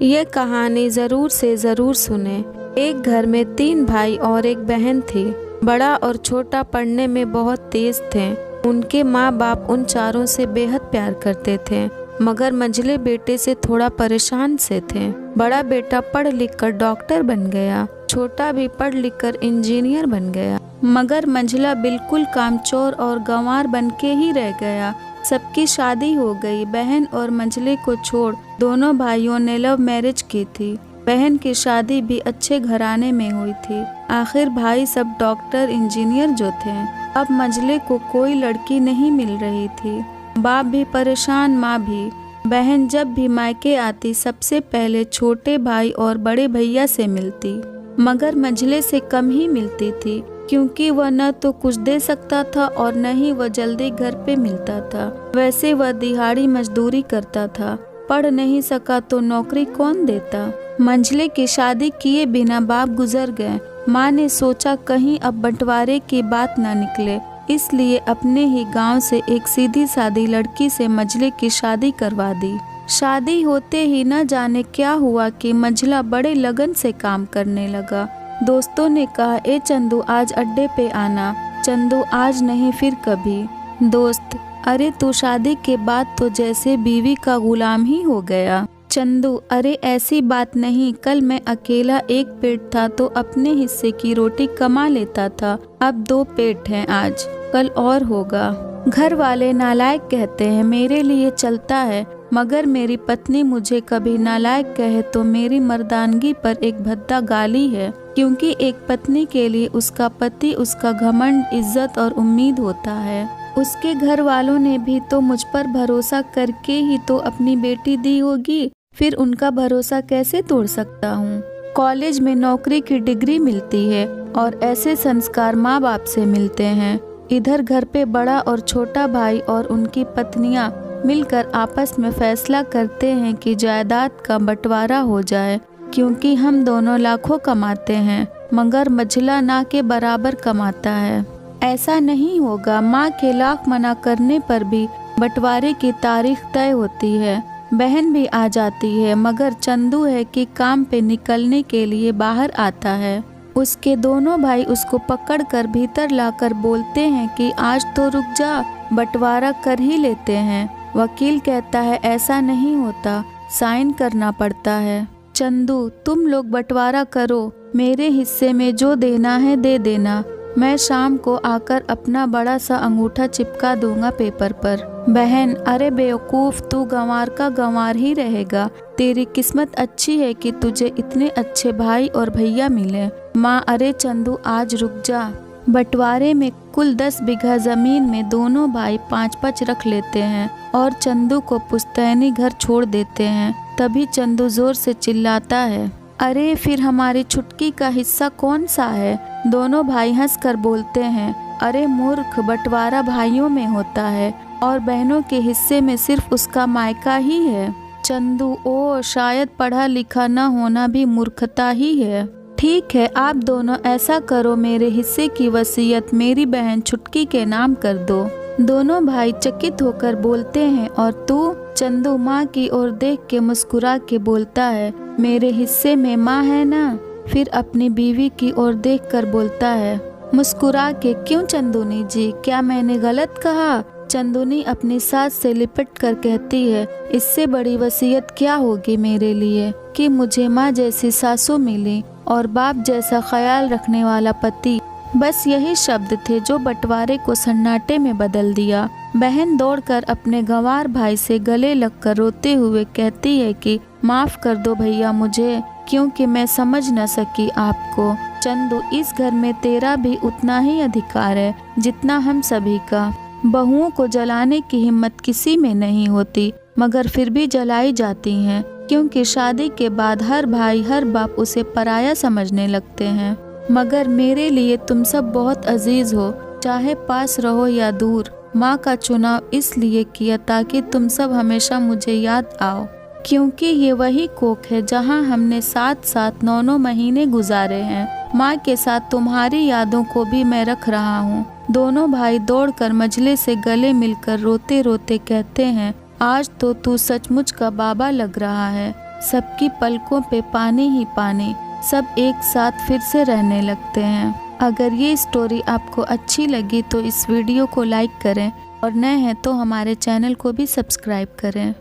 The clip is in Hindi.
ये कहानी ज़रूर से ज़रूर सुने। एक घर में 3 भाई और एक बहन थी। बड़ा और छोटा पढ़ने में बहुत तेज थे। उनके माँ बाप उन चारों से बेहद प्यार करते थे, मगर मंझले बेटे से थोड़ा परेशान से थे। बड़ा बेटा पढ़ लिख कर डॉक्टर बन गया, छोटा भी पढ़ लिख कर इंजीनियर बन गया, मगर मंझला बिल्कुल कामचोर और गंवार बन के ही रह गया। सबकी शादी हो गई। बहन और मंझले को छोड़ दोनों भाइयों ने लव मैरिज की थी। बहन की शादी भी अच्छे घराने में हुई थी। आखिर भाई सब डॉक्टर इंजीनियर जो थे। अब मंझले को कोई लड़की नहीं मिल रही थी। बाप भी परेशान, माँ भी। बहन जब भी मायके आती सबसे पहले छोटे भाई और बड़े भैया से मिलती, मगर मंझले से कम ही मिलती थी, क्योंकि वह न तो कुछ दे सकता था और न ही वह जल्दी घर पे मिलता था। वैसे वह दिहाड़ी मजदूरी करता था। पढ़ नहीं सका तो नौकरी कौन देता। मंझले की शादी किए बिना बाप गुजर गए। माँ ने सोचा कहीं अब बंटवारे की बात ना निकले, इसलिए अपने ही गांव से एक सीधी सादी लड़की से मंझले की शादी करवा दी। शादी होते ही न जाने क्या हुआ कि मंझला बड़े लगन से काम करने लगा। दोस्तों ने कहा, ए चंदू आज अड्डे पे आना। चंदू आज नहीं फिर कभी। दोस्त, अरे तू शादी के बाद तो जैसे बीवी का गुलाम ही हो गया। चंदू, अरे ऐसी बात नहीं, कल मैं अकेला एक पेट था तो अपने हिस्से की रोटी कमा लेता था, अब 2 पेट हैं आज, कल और होगा। घर वाले नालायक कहते हैं, मेरे लिए चलता है, मगर मेरी पत्नी मुझे कभी नालायक कहे तो मेरी मर्दानगी पर एक भद्दा गाली है, क्योंकि एक पत्नी के लिए उसका पति उसका घमंड, इज्जत और उम्मीद होता है। उसके घर वालों ने भी तो मुझ पर भरोसा करके ही तो अपनी बेटी दी होगी, फिर उनका भरोसा कैसे तोड़ सकता हूँ। कॉलेज में नौकरी की डिग्री मिलती है और ऐसे संस्कार माँ बाप से मिलते हैं। इधर घर पे बड़ा और छोटा भाई और उनकी पत्नियां मिलकर आपस में फैसला करते हैं कि जायदाद का बंटवारा हो जाए, क्योंकि हम दोनों लाखों कमाते हैं, मगर मंझला ना के बराबर कमाता है। ऐसा नहीं होगा। माँ के लाख मना करने पर भी बंटवारे की तारीख तय होती है। बहन भी आ जाती है, मगर चंदू है कि काम पे निकलने के लिए बाहर आता है। उसके दोनों भाई उसको पकड़कर भीतर लाकर बोलते हैं कि आज तो रुक जा, बंटवारा कर ही लेते हैं। वकील कहता है ऐसा नहीं होता, साइन करना पड़ता है। चंदू, तुम लोग बंटवारा करो, मेरे हिस्से में जो देना है दे देना, मैं शाम को आकर अपना बड़ा सा अंगूठा चिपका दूंगा पेपर पर। बहन, अरे बेवकूफ, तू गंवार का गंवार ही रहेगा। तेरी किस्मत अच्छी है कि तुझे इतने अच्छे भाई और भैया मिले। माँ, अरे चंदू आज रुक जा। बंटवारे में कुल 10 बीघा जमीन में दोनों भाई 5-5 रख लेते हैं और चंदू को पुश्तैनी घर छोड़ देते हैं। तभी चंदू जोर से चिल्लाता है, अरे फिर हमारी छुटकी का हिस्सा कौन सा है। दोनों भाई हंसकर बोलते हैं, अरे मूर्ख, बंटवारा भाइयों में होता है और बहनों के हिस्से में सिर्फ उसका मायका ही है। चंदू, ओ शायद पढ़ा लिखा न होना भी मूर्खता ही है। ठीक है, आप दोनों ऐसा करो, मेरे हिस्से की वसीयत मेरी बहन छुटकी के नाम कर दो। दोनों भाई चकित होकर बोलते हैं, और तू? चंदू माँ की ओर देख के मुस्कुरा के बोलता है, मेरे हिस्से में माँ है ना। फिर अपनी बीवी की ओर देखकर बोलता है मुस्कुरा के, क्यों चंदूनी जी, क्या मैंने गलत कहा? चंदूनी अपनी सास से लिपट कर कहती है, इससे बड़ी वसीयत क्या होगी मेरे लिए कि मुझे माँ जैसी सासू मिली और बाप जैसा ख्याल रखने वाला पति। बस यही शब्द थे जो बंटवारे को सन्नाटे में बदल दिया। बहन दौड़कर अपने गंवार भाई से गले लगकर रोते हुए कहती है कि माफ कर दो भैया मुझे, क्योंकि मैं समझ न सकी आपको। चंदू, इस घर में तेरा भी उतना ही अधिकार है जितना हम सभी का। बहुओं को जलाने की हिम्मत किसी में नहीं होती, मगर फिर भी जलाई जाती हैं, क्योंकि शादी के बाद हर भाई हर बाप उसे पराया समझने लगते हैं। मगर मेरे लिए तुम सब बहुत अजीज हो, चाहे पास रहो या दूर। माँ का चुनाव इसलिए किया ताकि तुम सब हमेशा मुझे याद आओ, क्योंकि ये वही कोख है जहाँ हमने साथ साथ 9 महीने गुजारे हैं। माँ के साथ तुम्हारी यादों को भी मैं रख रहा हूँ। दोनों भाई दौड़कर मंझले से गले मिलकर रोते रोते कहते हैं, आज तो तू सचमुच का बाबा लग रहा है। सबकी पलकों पे पानी ही पानी, सब एक साथ फिर से रहने लगते हैं। अगर ये स्टोरी आपको अच्छी लगी तो इस वीडियो को लाइक करें और नए हैं तो हमारे चैनल को भी सब्सक्राइब करें।